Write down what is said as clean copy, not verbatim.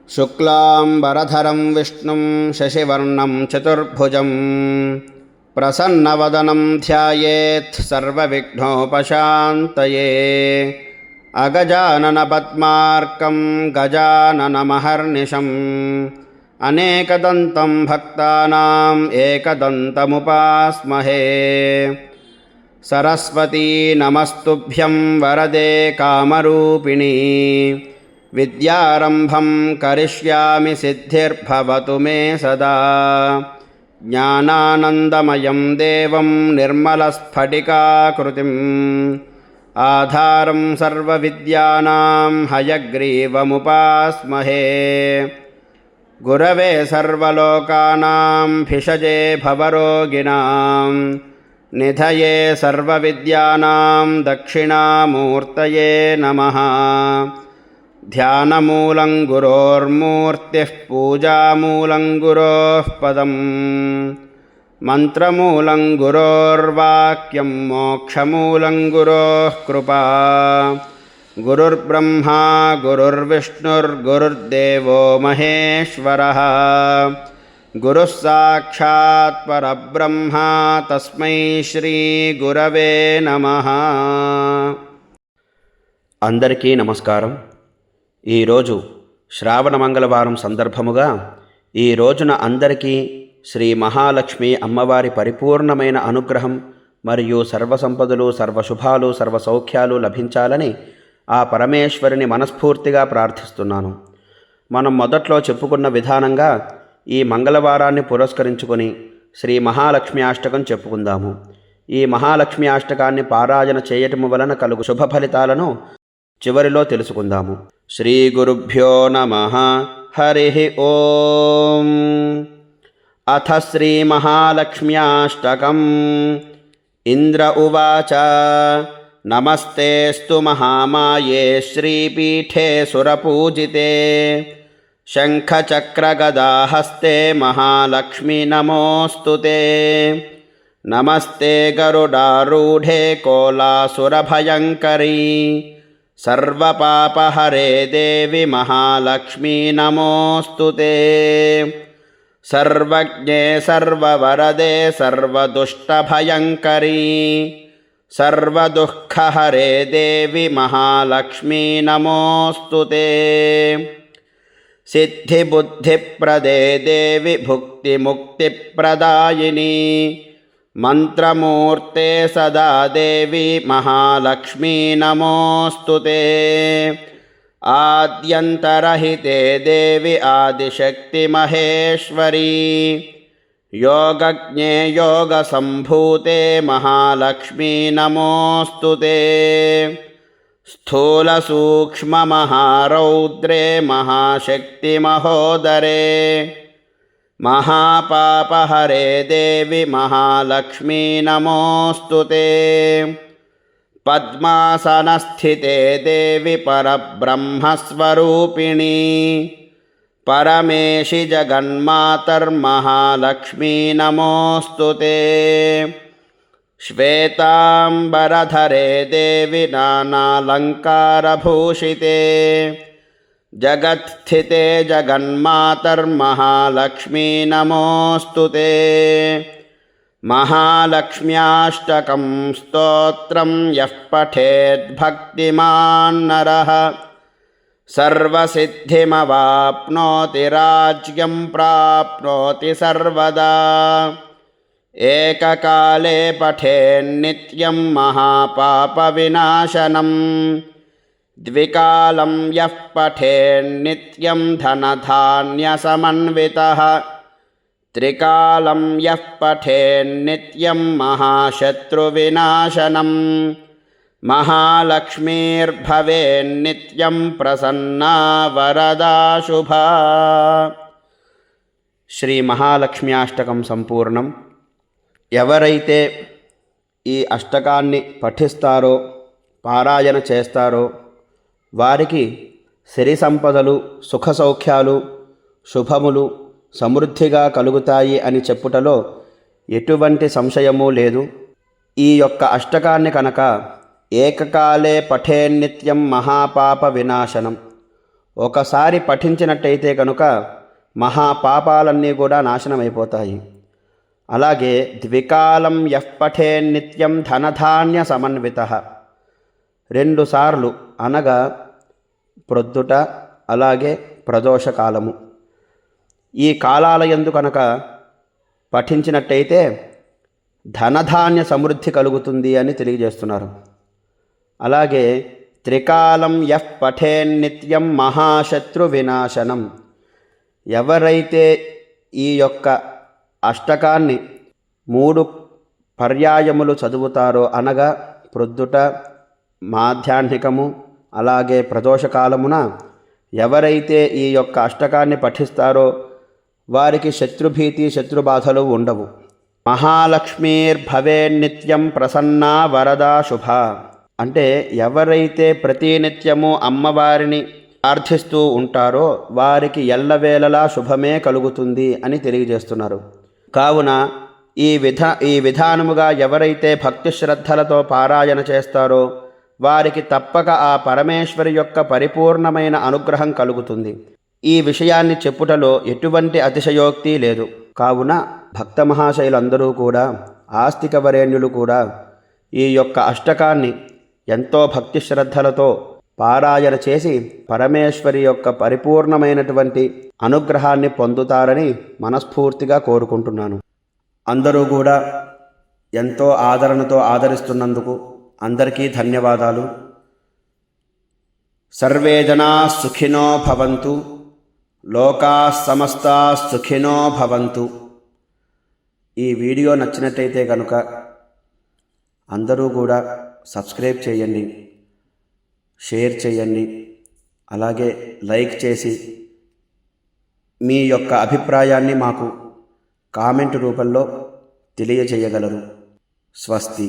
शुक्लांबरधरं विष्णुं शशिवर्णं चतुर्भुजं प्रसन्नवदनं ध्यायेत् सर्वविघ्नोपशान्तये। अगजाननपद्मार्कं गजाननमहर्निशम् अनेकदन्तं भक्तानाम् एकदन्तमुपास्महे। सरस्वती नमस्तुभ्यं वरदे कामरूपिणी, विद्यारम्भं करिष्यामि सिद्धिर्भवतु मे सदा। ज्ञानानन्दमयं देवं निर्मलस्फटिकाकृतिम् आधारं सर्वविद्यानां हयग्रीवमुपास्महे। गुरवे सर्वलोकानां भिषजे भवरोगिणां निधये सर्वविद्यानां दक्षिणामूर्तये नमः। ध्यानमूलं गुरोर्मूर्तिः पूजामूलं गुरोः पदम् मन्त्रमूलं गुरोर्वाक्यं मोक्षमूलं गुरोः कृपा। गुरुर्ब्रह्मा गुरुर्विष्णुर्गुरुर्देवो महेश्वरः, गुरुः साक्षात् परब्रह्म तस्मै श्री गुरवे नमः। అందరికీ నమస్కారం. ఈరోజు శ్రావణ మంగళవారం సందర్భముగా ఈ రోజున అందరికీ శ్రీ మహాలక్ష్మి అమ్మవారి పరిపూర్ణమైన అనుగ్రహం మరియు సర్వసంపదలు సర్వశుభాలు సర్వసౌఖ్యాలు లభించాలని ఆ పరమేశ్వరిని మనస్ఫూర్తిగా ప్రార్థిస్తున్నాను. మనం మొదట్లో చెప్పుకున్న విధానంగా ఈ మంగళవారాన్ని పురస్కరించుకొని శ్రీ మహాలక్ష్మి అష్టకం చెప్పుకుందాము. ఈ మహాలక్ష్మి అష్టకాన్ని పారాయణ చేయటము వలన కలుగు శుభ ఫలితాలను చివరిలో తెలుసుకుందాము. శ్రీ గురుభ్యో నమః. హరి ఓం. అథ శ్రీ మహాలక్ష్మ్యాష్టకం. ఇంద్ర ఉవాచ నమస్తేస్తు మహామాయే శ్రీపీఠే సురపూజితే శంఖచక్రగదాహస్తే మహాలక్ష్మి నమోస్తుతే. నమస్తే గరుడారూఢే కోలాసురభయంకరీ సర్వపాపహరే దేవి మహాలక్ష్మీ నమోస్తుతే. సర్వజ్ఞే సర్వవరదే సర్వదుష్టభయంకరీ సర్వదుఃఖహరే దేవి మహాలక్ష్మీ నమోస్తుతే. సిద్ధిబుద్ధిప్రదే దేవి భుక్తిముక్తిప్రదాయిని మంత్రమూర్తే సదా దేవి మహాలక్ష్మీ నమోస్తుతే. ఆద్యంతరహితే దేవి ఆదిశక్తి మహేశ్వరీ యోగజ్ఞే యోగసంభూతే మహాలక్ష్మీ నమోస్తుతే. స్థూలసూక్ష్మమహారౌద్రే మహాశక్తి మహోదరే మహాపాపహరే దేవి మహాలక్ష్మీ నమోస్తుతే. పద్మాసనస్థితే దేవి పరబ్రహ్మస్వరూపిణీ పరమేశి జగన్మాతర్మహాలక్ష్మీ నమోస్తుతే. శ్వేతాంబరధరే దేవి నానాలంకారభూషితే జగత్స్థితే జగన్మాతర్మహాలక్ష్మీ నమోస్తుతే. మహాలక్ష్మ్యాష్టకం స్తోత్రం యః పఠేద్భక్తిమాన్ నరః సర్వసిద్ధిమవాప్నోతి రాజ్యం ప్రాప్నోతి సర్వదా. ఏకకాలే పఠేన్నిత్యం మహాపాపవినాశనం ద్వికాలం యః పఠేన్నిత్యం ధనధాన్యసమన్వితః త్రికాలం యః పఠేన్నిత్యం మహాశత్రువినాశనం మహాలక్ష్మీర్భవేన్నిత్యం ప్రసన్నా వరదా శుభా. శ్రీ మహాలక్ష్మ్యాష్టకం సంపూర్ణం. ఎవరైతే ఈ అష్టకాన్ని పఠిస్తారో పారాయణ చేస్తారో వారికి సిరి సంపదలు సుఖ సౌఖ్యాలు శుభములు సమృద్ధిగా కలుగుతాయి అని చెప్పుటలో ఎటువంటి సంశయమూ లేదు. ఈ యొక్క అష్టకాన్ని కనుక ఏకకాలే పఠేన్నిత్యం మహాపాప వినాశనం, ఒకసారి పఠించినట్టయితే కనుక మహాపాపాలన్నీ కూడా నాశనమైపోతాయి. అలాగే ద్వికాలం యః పఠేన్ నిత్యం ధనధాన్య సమన్వితః, 2 సార్లు అనగా ప్రొద్దుట అలాగే ప్రదోషకాలము, ఈ కాలాల యందు కనుక పఠించినట్టయితే ధనధాన్య సమృద్ధి కలుగుతుంది అని తెలియజేస్తున్నారు. అలాగే త్రికాలం యః పఠేన్ నిత్యం మహాశత్రు వినాశనం, ఎవరైతే ఈ యొక్క అష్టకాన్ని 3 పర్యాయములు చదువుతారో అనగా ప్రొద్దుట, మాధ్యాహ్నికము అలాగే ప్రదోషకాలమున ఎవరైతే ఈ యొక్క అష్టకాన్ని పఠిస్తారో వారికి శత్రుభీతి శత్రుబాధలు ఉండవు. మహాలక్ష్మీర్భవేన్నిత్యం ప్రసన్నా వరదా శుభ, అంటే ఎవరైతే ప్రతినిత్యము అమ్మవారిని ప్రార్థిస్తూ ఉంటారో వారికి ఎల్లవేళలా శుభమే కలుగుతుంది అని తెలియజేస్తున్నారు. కావున ఈ విధానముగా ఎవరైతే భక్తి శ్రద్ధలతో పారాయణ చేస్తారో వారికి తప్పక ఆ పరమేశ్వరి యొక్క పరిపూర్ణమైన అనుగ్రహం కలుగుతుంది. ఈ విషయాన్ని చెప్పుటలో ఎటువంటి అతిశయోక్తి లేదు. కావున భక్త మహాశయులందరూ కూడా, ఆస్తిక వరేణ్యులు కూడా ఈ యొక్క అష్టకాన్ని ఎంతో భక్తి శ్రద్ధలతో పారాయణ చేసి పరమేశ్వరి యొక్క పరిపూర్ణమైనటువంటి అనుగ్రహాన్ని పొందుతారని మనస్ఫూర్తిగా కోరుకుంటున్నాను. అందరూ కూడా ఎంతో ఆదరణతో ఆదరిస్తున్నందుకు అందరికీ ధన్యవాదాలు. సర్వే జనా సుఖినో భవంతు, లోకా సమస్తా సుఖినో భవంతు. ఈ వీడియో నచ్చినట్టయితే కనుక అందరూ కూడా సబ్స్క్రైబ్ చేయండి, షేర్ చేయండి, అలాగే లైక్ చేసి మీ యొక్క అభిప్రాయాన్ని మాకు కామెంట్ రూపంలో తెలియజేయగలరు. స్వస్తి.